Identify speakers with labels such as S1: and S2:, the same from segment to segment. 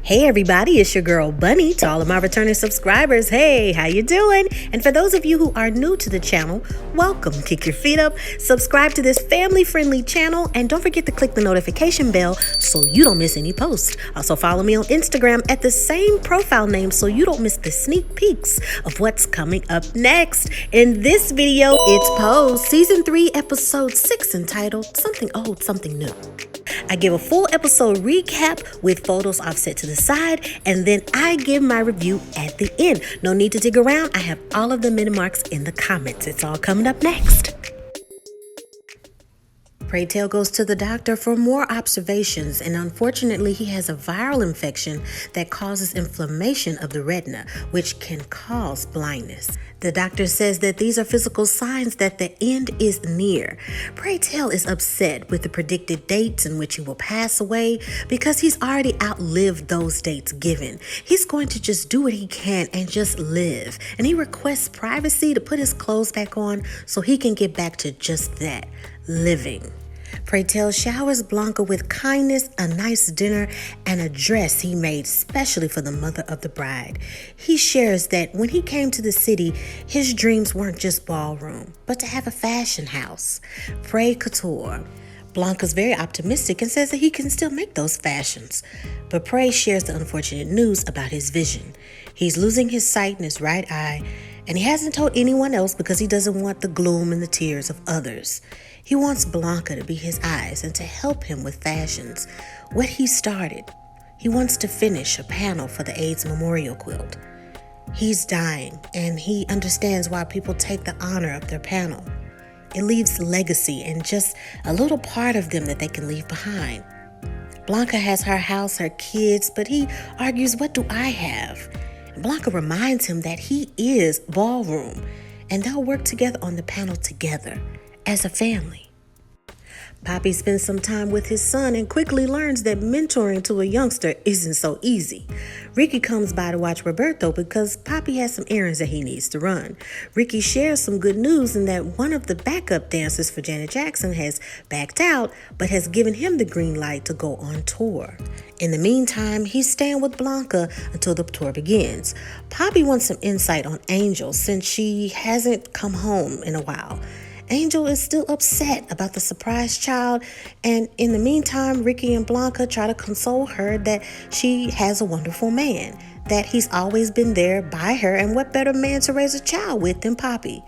S1: Hey everybody, it's your girl Bunny. To all of my returning subscribers, hey, how you doing? And for those of you who are new to the channel, welcome. Kick your feet up, subscribe to this family-friendly channel, and don't forget to click the notification bell so you don't miss any posts. Also follow me on Instagram at the same profile name so you don't miss the sneak peeks of what's coming up next. In this video, it's Pose Season 3, Episode 6, entitled Something Old, Something New. I give a full episode recap with photos offset to the side, and then I give my review at the end. No need to dig around. I have all of the minute marks in the comments. It's all coming up next. Pray Tell goes to the doctor for more observations, and unfortunately he has a viral infection that causes inflammation of the retina, which can cause blindness. The doctor says that these are physical signs that the end is near. Pray Tell is upset with the predicted dates in which he will pass away because he's already outlived those dates given. He's going to just do what he can and just live, and he requests privacy to put his clothes back on so he can get back to just that, living. Pray Tell showers Blanca with kindness, a nice dinner, and a dress he made specially for the mother of the bride. He shares that when he came to the city, his dreams weren't just ballroom, but to have a fashion house. Pray Couture. Blanca's very optimistic and says that he can still make those fashions. But Pray shares the unfortunate news about his vision. He's losing his sight in his right eye, and he hasn't told anyone else because he doesn't want the gloom and the tears of others. He wants Blanca to be his eyes and to help him with fashions, what he started. He wants to finish a panel for the AIDS memorial quilt. He's dying, and he understands why people take the honor of their panel. It leaves legacy and just a little part of them that they can leave behind. Blanca has her house, her kids, but he argues, what do I have? And Blanca reminds him that he is ballroom, and they'll work together on the panel together as a family. Papi spends some time with his son and quickly learns that mentoring to a youngster isn't so easy. Ricky comes by to watch Roberto because Papi has some errands that he needs to run. Ricky shares some good news in that one of the backup dancers for Janet Jackson has backed out but has given him the green light to go on tour. In the meantime, he's staying with Blanca until the tour begins. Papi wants some insight on Angel since she hasn't come home in a while. Angel is still upset about the surprise child, and in the meantime, Ricky and Blanca try to console her that she has a wonderful man, that he's always been there by her, and what better man to raise a child with than Papi.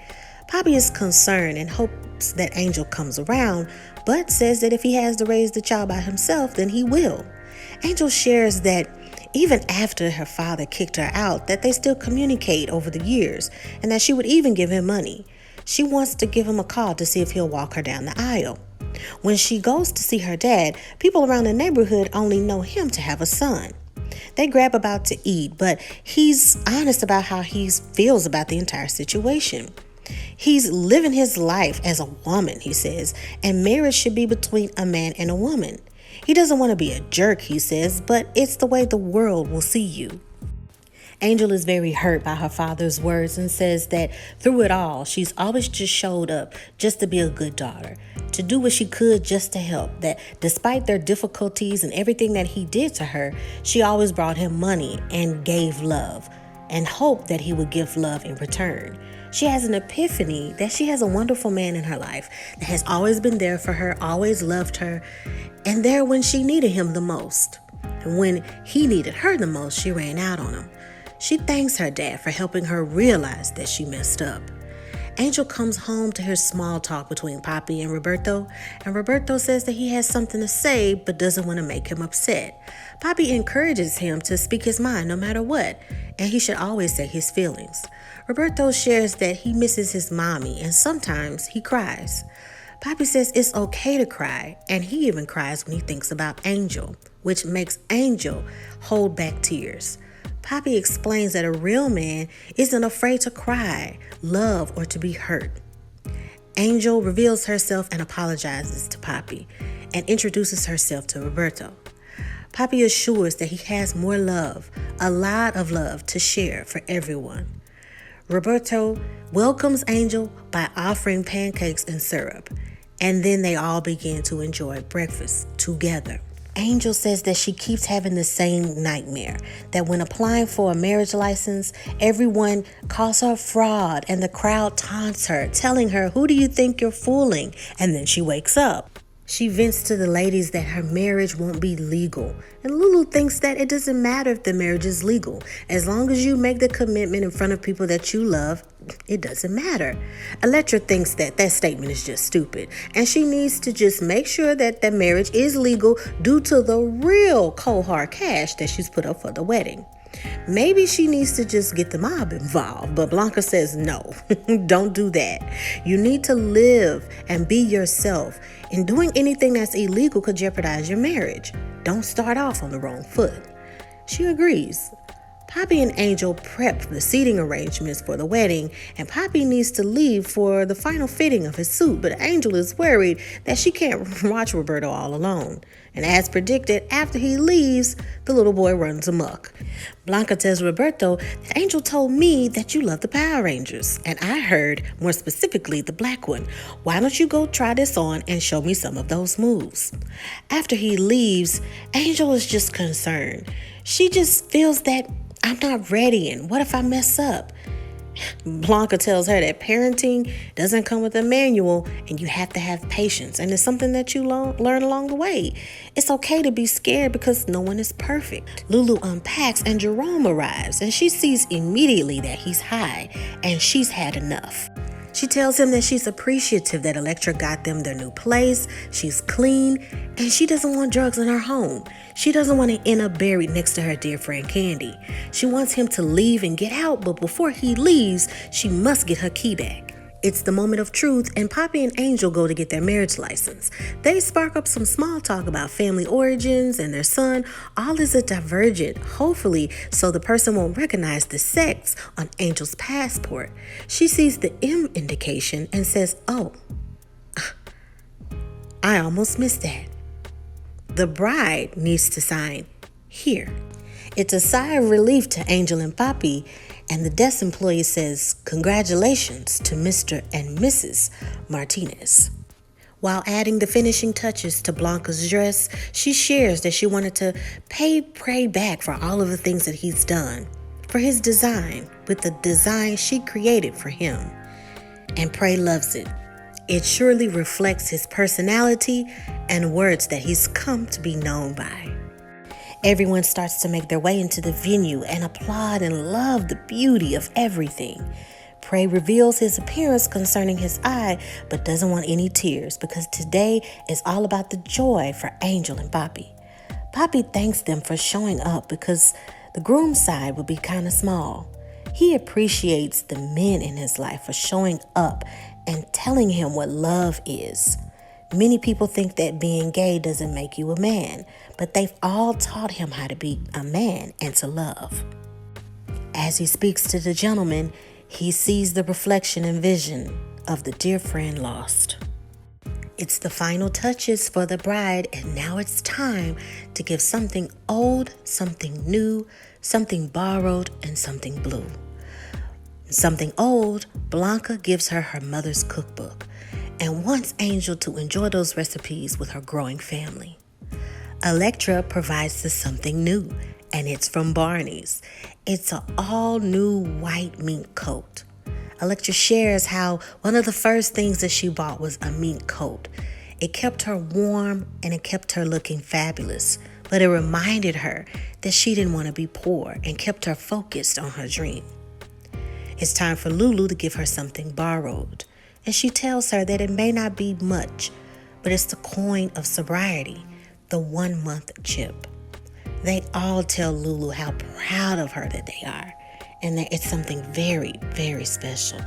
S1: Papi is concerned and hopes that Angel comes around, but says that if he has to raise the child by himself, then he will. Angel shares that even after her father kicked her out, that they still communicate over the years, and that she would even give him money. She wants to give him a call to see if he'll walk her down the aisle. When she goes to see her dad, people around the neighborhood only know him to have a son. They grab about to eat, but he's honest about how he feels about the entire situation. He's living his life as a woman, he says, and marriage should be between a man and a woman. He doesn't want to be a jerk, he says, but it's the way the world will see you. Angel is very hurt by her father's words and says that through it all, she's always just showed up just to be a good daughter, to do what she could just to help, that despite their difficulties and everything that he did to her, she always brought him money and gave love and hoped that he would give love in return. She has an epiphany that she has a wonderful man in her life that has always been there for her, always loved her, and there when she needed him the most. And when he needed her the most, she ran out on him. She thanks her dad for helping her realize that she messed up. Angel comes home to hear small talk between Papi and Roberto says that he has something to say but doesn't want to make him upset. Papi encourages him to speak his mind no matter what, and he should always say his feelings. Roberto shares that he misses his mommy and sometimes he cries. Papi says it's okay to cry, and he even cries when he thinks about Angel, which makes Angel hold back tears. Papi explains that a real man isn't afraid to cry, love, or to be hurt. Angel reveals herself and apologizes to Papi and introduces herself to Roberto. Papi assures that he has more love, a lot of love to share for everyone. Roberto welcomes Angel by offering pancakes and syrup, and then they all begin to enjoy breakfast together. Angel says that she keeps having the same nightmare, that when applying for a marriage license, everyone calls her fraud and the crowd taunts her, telling her, "Who do you think you're fooling?" And then she wakes up. She vents to the ladies that her marriage won't be legal. And Lulu thinks that it doesn't matter if the marriage is legal. As long as you make the commitment in front of people that you love, it doesn't matter. Electra thinks that that statement is just stupid. And she needs to just make sure that the marriage is legal due to the real cold hard cash that she's put up for the wedding. Maybe she needs to just get the mob involved, but Blanca says no, don't do that. You need to live and be yourself, and doing anything that's illegal could jeopardize your marriage. Don't start off on the wrong foot. She agrees. Papi and Angel prep the seating arrangements for the wedding, and Papi needs to leave for the final fitting of his suit, but Angel is worried that she can't watch Roberto all alone. And as predicted, after he leaves, the little boy runs amok. Blanca tells Roberto that Angel told me that you love the Power Rangers, and I heard, more specifically, the black one. Why don't you go try this on and show me some of those moves? After he leaves, Angel is just concerned. She just feels that I'm not ready, and what if I mess up? Blanca tells her that parenting doesn't come with a manual and you have to have patience, and it's something that you learn along the way. It's okay to be scared because no one is perfect. Lulu unpacks and Jerome arrives, and she sees immediately that he's high and she's had enough. She tells him that she's appreciative that Electra got them their new place, she's clean, and she doesn't want drugs in her home. She doesn't want to end up buried next to her dear friend Candy. She wants him to leave and get out, but before he leaves, she must get her key back. It's the moment of truth, and Papi and Angel go to get their marriage license. They spark up some small talk about family origins and their son. All is a divergent, hopefully, so the person won't recognize the sex on Angel's passport. She sees the M indication and says, "Oh, I almost missed that." The bride needs to sign here. It's a sigh of relief to Angel and Papi, and the desk employee says, "Congratulations to Mr. and Mrs. Martinez." While adding the finishing touches to Blanca's dress, she shares that she wanted to pay Prey back for all of the things that he's done, for his design, with the design she created for him. And Prey loves it. It surely reflects his personality and words that he's come to be known by. Everyone starts to make their way into the venue and applaud and love the beauty of everything. Prey reveals his appearance concerning his eye, but doesn't want any tears because today is all about the joy for Angel and Papi. Papi thanks them for showing up because the groom's side would be kind of small. He appreciates the men in his life for showing up and telling him what love is. Many people think that being gay doesn't make you a man, but they've all taught him how to be a man and to love. As he speaks to the gentleman, he sees the reflection and vision of the dear friend lost. It's the final touches for the bride, and now it's time to give something old, something new, something borrowed, and something blue. Something old, Blanca gives her her mother's cookbook and wants Angel to enjoy those recipes with her growing family. Electra provides the something new, and it's from Barney's. It's an all-new white mink coat. Electra shares how one of the first things that she bought was a mink coat. It kept her warm and it kept her looking fabulous, but it reminded her that she didn't want to be poor and kept her focused on her dream. It's time for Lulu to give her something borrowed, and she tells her that it may not be much, but it's the coin of sobriety, the 1-month chip. They all tell Lulu how proud of her that they are, and that it's something very, very special.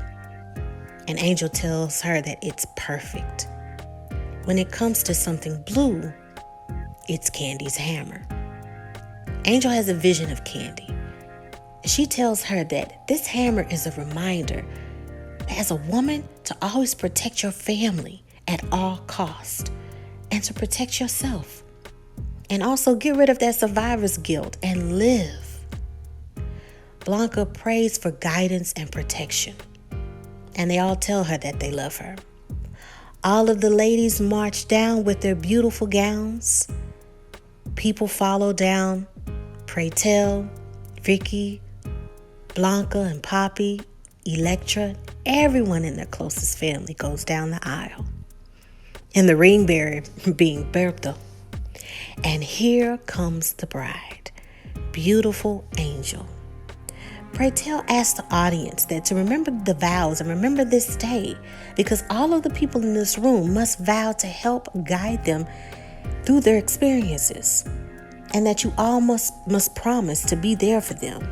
S1: And Angel tells her that it's perfect. When it comes to something blue, it's Candy's hammer. Angel has a vision of Candy. She tells her that this hammer is a reminder that as a woman to always protect your family at all costs and to protect yourself. And also get rid of that survivor's guilt and live. Blanca prays for guidance and protection, and they all tell her that they love her. All of the ladies march down with their beautiful gowns. People follow down. Pray tell, Vicky, Blanca, and Papi, Electra, everyone in their closest family goes down the aisle. And the ring bearer being Roberto. And here comes the bride, beautiful Angel. Pray tell asked the audience that to remember the vows and remember this day, because all of the people in this room must vow to help guide them through their experiences, and that you all must promise to be there for them.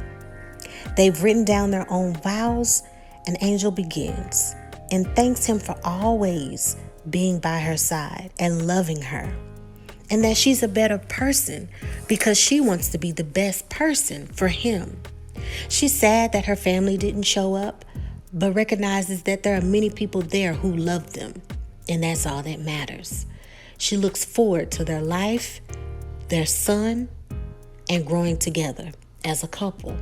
S1: They've written down their own vows, and Angel begins and thanks him for always being by her side and loving her, and that she's a better person because she wants to be the best person for him. She's sad that her family didn't show up, but recognizes that there are many people there who love them, and that's all that matters. She looks forward to their life, their son, and growing together as a couple.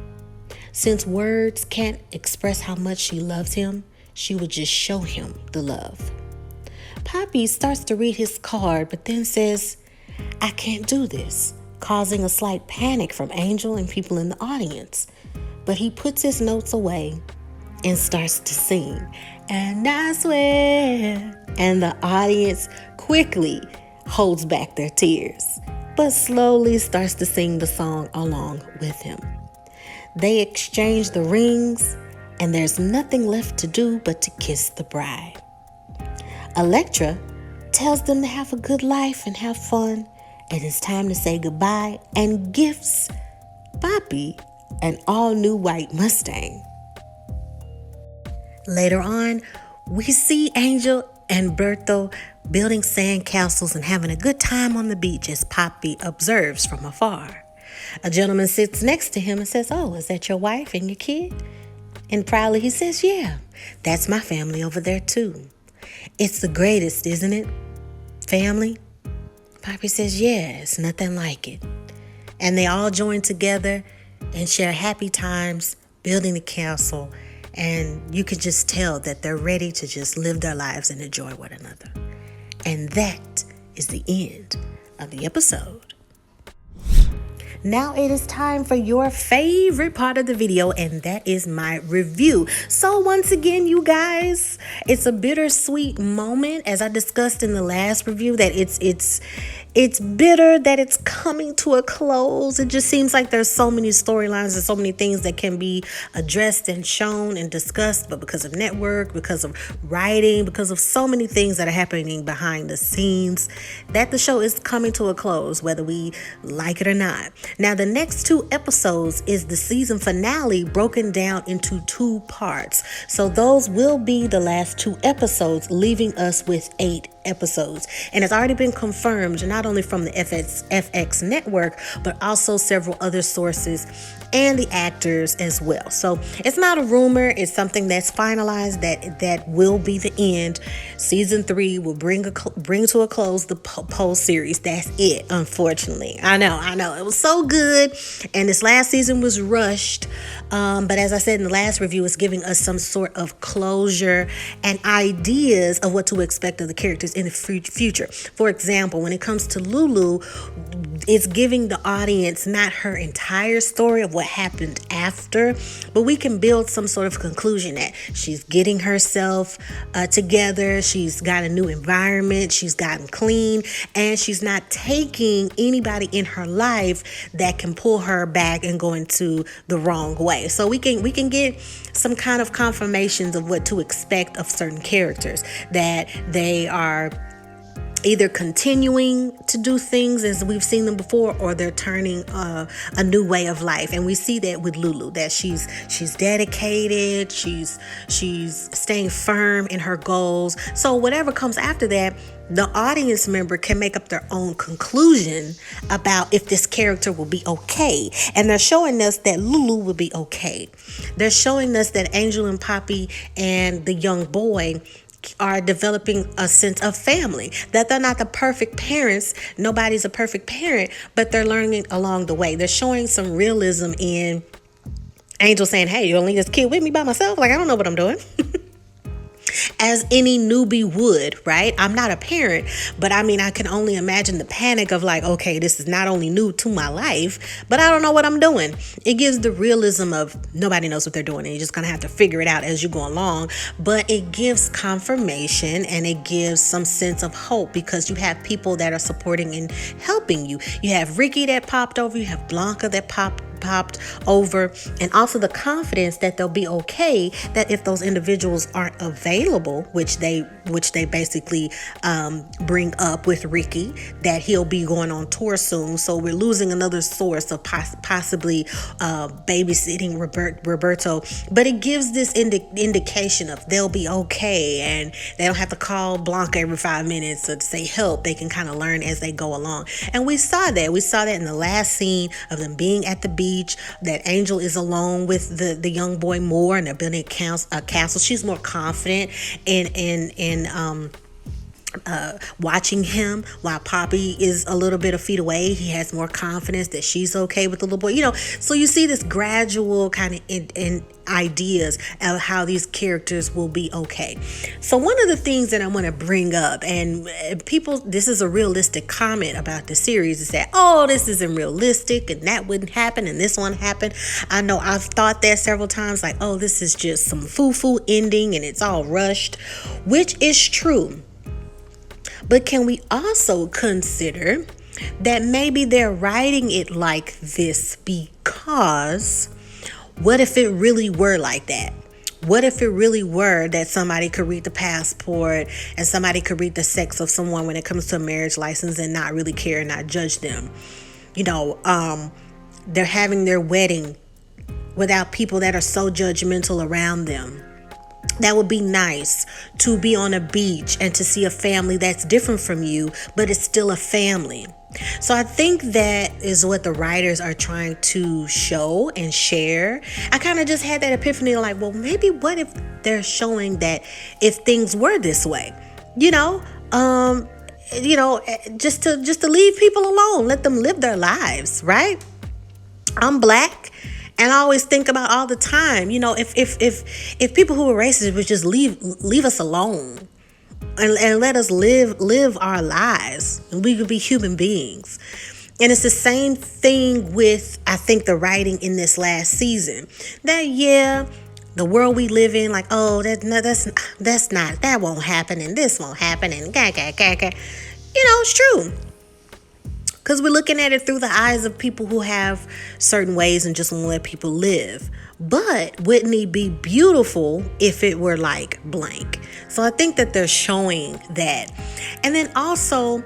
S1: Since words can't express how much she loves him, she would just show him the love. Papi starts to read his card, but then says, "I can't do this," causing a slight panic from Angel and people in the audience. But he puts his notes away and starts to sing, "And I swear," and the audience quickly holds back their tears, but slowly starts to sing the song along with him. They exchange the rings, and there's nothing left to do but to kiss the bride. Electra tells them to have a good life and have fun, and it's time to say goodbye, and gifts Papi an all-new white Mustang. Later on, we see Angel and Roberto building sand castles and having a good time on the beach as Papi observes from afar. A gentleman sits next to him and says, "Oh, is that your wife and your kid?" And proudly he says, "Yeah, that's my family over there too." "It's the greatest, isn't it? Family?" Papi says, "Yeah, it's nothing like it." And they all join together and share happy times building the castle, and you can just tell that they're ready to just live their lives and enjoy one another. And that is the end of the episode. Now it is time for your favorite part of the video, and that is my review. So once again, you guys, it's a bittersweet moment, as I discussed in the last review, that it's bitter that it's coming to a close. It just seems like there's so many storylines and so many things that can be addressed and shown and discussed, but because of network, because of writing, because of so many things that are happening behind the scenes, that the show is coming to a close, whether we like it or not. Now, the next 2 episodes is the season finale broken down into 2 parts. So those will be the last 2 episodes, leaving us with 8 episodes. And it's already been confirmed, not only from the FX network, but also several other sources and the actors as well. So it's not a rumor. It's something that's finalized that will be the end. Season 3 will bring to a close the Pole series. That's it, unfortunately. I know. It was so good. And this last season was rushed. But as I said in the last review, it's giving us some sort of closure and ideas of what to expect of the characters in the future. For example, when it comes to Lulu, it's giving the audience not her entire story of what happened after, but we can build some sort of conclusion that she's getting herself together. She's got a new environment. She's gotten clean, and she's not taking anybody in her life that can pull her back and go into the wrong way. So we can get some kind of confirmations of what to expect of certain characters, that they are either continuing to do things as we've seen them before, or they're turning a new way of life. And we see that with Lulu, that she's dedicated, she's staying firm in her goals. So whatever comes after that, the audience member can make up their own conclusion about if this character will be okay. And they're showing us that Lulu will be okay. They're showing us that Angel and Papi and the young boy are developing a sense of family, that they're not the perfect parents. Nobody's a perfect parent, but they're learning along the way. They're showing some realism in Angel saying, "Hey, you only leave this kid with me by myself? Like, I don't know what I'm doing." as any newbie would, right? I'm not a parent, but I mean, I can only imagine the panic of like, okay, this is not only new to my life, but I don't know what I'm doing. It gives the realism of nobody knows what they're doing, and you're just gonna have to figure it out as you go along. But it gives confirmation and it gives some sense of hope because you have people that are supporting and helping you. You have Ricky that popped over, you have Blanca that popped over, and also the confidence that they'll be okay, that if those individuals aren't available, which they basically bring up with Ricky, that he'll be going on tour soon, so we're losing another source of possibly babysitting Roberto, but it gives this indication of they'll be okay and they don't have to call Blanca every 5 minutes to say help. They can kind of learn as they go along, and we saw that in the last scene of them being at the beach, that Angel is alone with the young boy more, and they're building a castle. She's more confident in watching him, while Papi is a little bit of feet away. He has more confidence that she's okay with the little boy. So you see this gradual kind of in ideas of how these characters will be okay. So one of the things that I want to bring up, and people, this is a realistic comment about the series, is that, oh, this isn't realistic and that wouldn't happen and this one happened. I know I've thought that several times, like, oh, this is just some foo-foo ending and it's all rushed, which is true. But can we also consider that maybe they're writing it like this because what if it really were like that? What if it really were that somebody could read the passport and somebody could read the sex of someone when it comes to a marriage license and not really care and not judge them? They're having their wedding without people that are so judgmental around them. That would be nice, to be on a beach and to see a family that's different from you, but it's still a family. So I think that is what the writers are trying to show and share. I kind of just had that epiphany, like, well, maybe what if they're showing that if things were this way, just to leave people alone, let them live their lives, right? I'm Black. And I always think about all the time, if people who are racist would just leave us alone and let us live our lives, and we could be human beings. And it's the same thing with, I think, the writing in this last season. That, the world we live in, like, oh, that won't happen, and this won't happen, and it's true. Because we're looking at it through the eyes of people who have certain ways and just want to let people live. But wouldn't it be beautiful if it were like blank? So I think that they're showing that. And then also,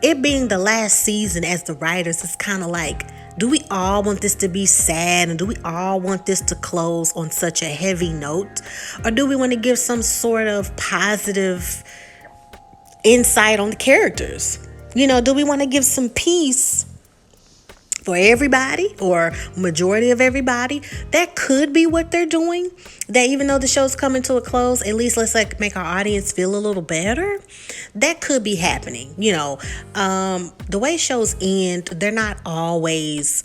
S1: it being the last season as the writers, it's kind of like, do we all want this to be sad? And do we all want this to close on such a heavy note? Or do we want to give some sort of positive insight on the characters? Do we want to give some peace for everybody or majority of everybody? That could be what they're doing. That even though the show's coming to a close, at least let's make our audience feel a little better. That could be happening. The way shows end, they're not always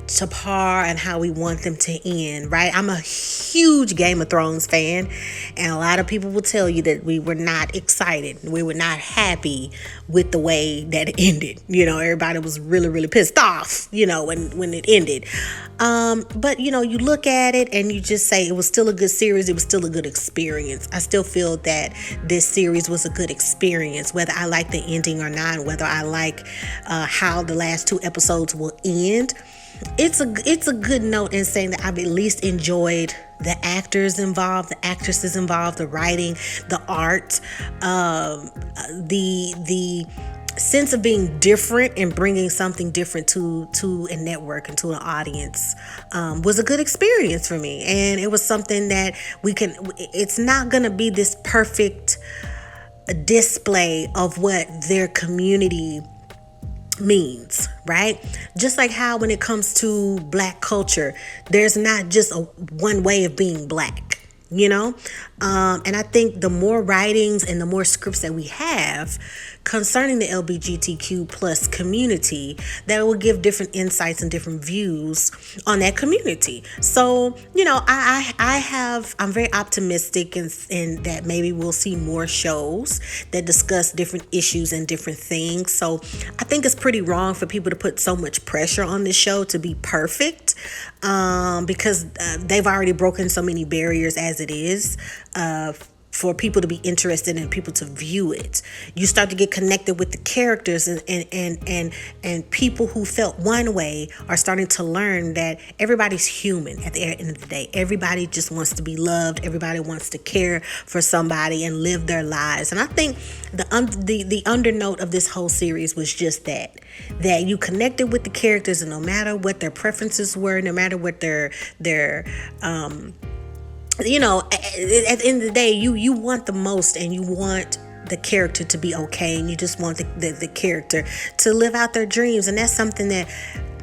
S1: to par and how we want them to end, right? I'm a huge Game of Thrones fan, and a lot of people will tell you that we were not excited. We were not happy with the way that it ended. Everybody was really, really pissed off, when it ended. But, you look at it and you just say it was still a good series. It was still a good experience. I still feel that this series was a good experience, whether I like the ending or not, whether I like how the last 2 episodes will end. It's a good note in saying that I've at least enjoyed the actors involved, the actresses involved, the writing, the art, the sense of being different and bringing something different to a network and to an audience was a good experience for me. And it was something that it's not going to be this perfect display of what their community means, right? Just like how when it comes to Black culture, there's not just one way of being Black, and I think the more writings and the more scripts that we have concerning the LGBTQ plus community that will give different insights and different views on that community. So, I'm very optimistic in that maybe we'll see more shows that discuss different issues and different things. So I think it's pretty wrong for people to put so much pressure on this show to be perfect, because they've already broken so many barriers as it is, for people to be interested and people to view it. You start to get connected with the characters, and people who felt one way are starting to learn that everybody's human at the end of the day. Everybody just wants to be loved. Everybody wants to care for somebody and live their lives. And I think the undernote of this whole series was just that you connected with the characters, and no matter what their preferences were, no matter what their at the end of the day, you want the most, and you want the character to be okay, and you just want the character to live out their dreams. And that's something that,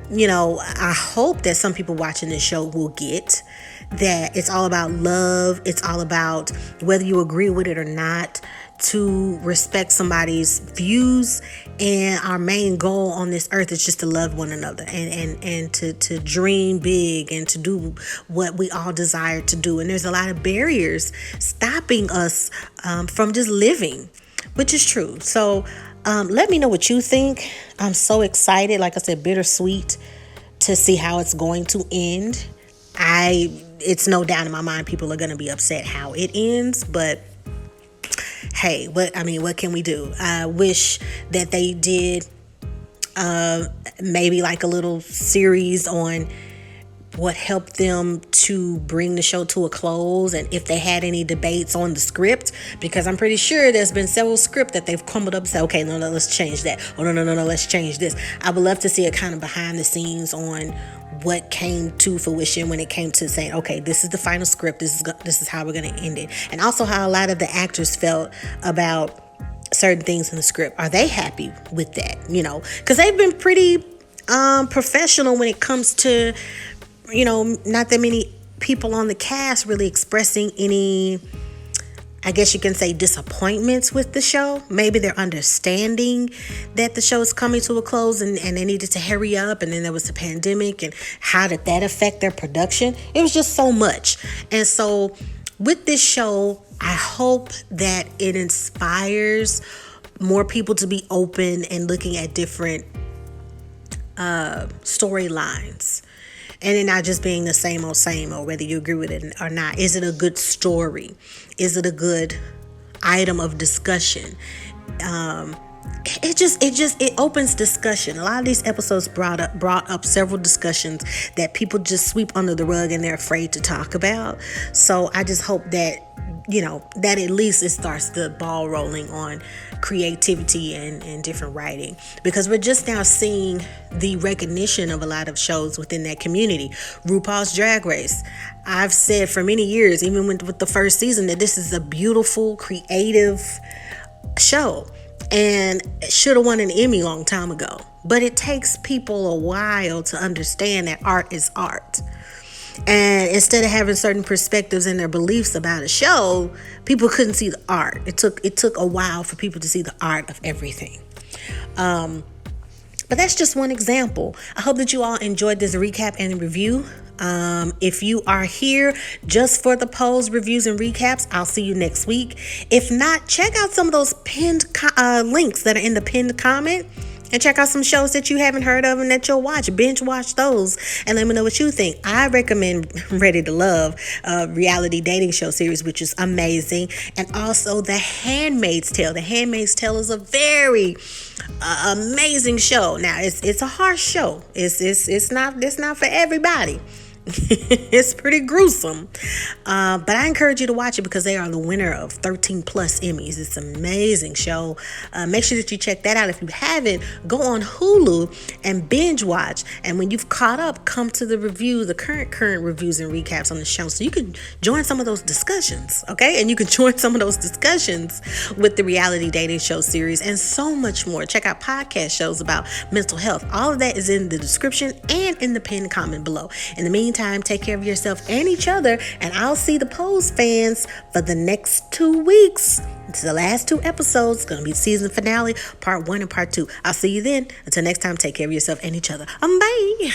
S1: I hope that some people watching this show will get, that it's all about love. It's all about, whether you agree with it or not, to respect somebody's views. And our main goal on this earth is just to love one another, and to dream big, and to do what we all desire to do. And there's a lot of barriers stopping us from just living, which is true. So let me know what you think. I'm so excited, like I said, bittersweet, to see how it's going to end. It's no doubt in my mind people are going to be upset how it ends, but hey, what can we do? I wish that they did maybe like a little series on what helped them to bring the show to a close, and if they had any debates on the script, because I'm pretty sure there's been several scripts that they've crumbled up and said, okay, no, let's change that. Oh, no, let's change this. I would love to see a kind of behind the scenes on what came to fruition when it came to saying, okay, this is the final script. This is how we're going to end it. And also how a lot of the actors felt about certain things in the script. Are they happy with that? Because they've been pretty professional when it comes to, not that many people on the cast really expressing any, I guess you can say, disappointments with the show. Maybe they're understanding that the show is coming to a close, and they needed to hurry up, and then there was the pandemic, and how did that affect their production? It was just so much. And so with this show, I hope that it inspires more people to be open and looking at different storylines. And it not just being the same old, whether you agree with it or not. Is it a good story? Is it a good item of discussion? It opens discussion. A lot of these episodes brought up several discussions that people just sweep under the rug and they're afraid to talk about. So I just hope that, that at least it starts the ball rolling on creativity and different writing, because we're just now seeing the recognition of a lot of shows within that community. RuPaul's Drag Race. I've said for many years, even with the first season, that this is a beautiful, creative show, and should have won an Emmy long time ago. But it takes people a while to understand that art is art. And instead of having certain perspectives and their beliefs about a show, people couldn't see the art. It took a while for people to see the art of everything. But that's just one example. I hope that you all enjoyed this recap and review. If you are here just for the polls, reviews, and recaps, I'll see you next week. If not, check out some of those pinned links that are in the pinned comment. And check out some shows that you haven't heard of and that you'll watch. Binge watch those and let me know what you think. I recommend Ready to Love, reality dating show series, which is amazing. And also The Handmaid's Tale. The Handmaid's Tale is a very amazing show. Now, it's a harsh show. It's not for everybody. It's pretty gruesome, but I encourage you to watch it because they are the winner of 13 plus Emmys. It's an amazing show. Make sure that you check that out. If you haven't, go on Hulu and binge watch, and when you've caught up, come to the review, the current reviews and recaps on the show, so you can join some of those discussions, okay? And you can join some of those discussions with the reality dating show series and so much more. Check out podcast shows about mental health. All of that is in the description and in the pinned comment below. In the meantime, meantime, take care of yourself and each other, and I'll see the Pose fans for the next 2 weeks. It's the last 2 episodes. It's going to be season finale, part 1 and part 2. I'll see you then. Until next time, take care of yourself and each other. Bye.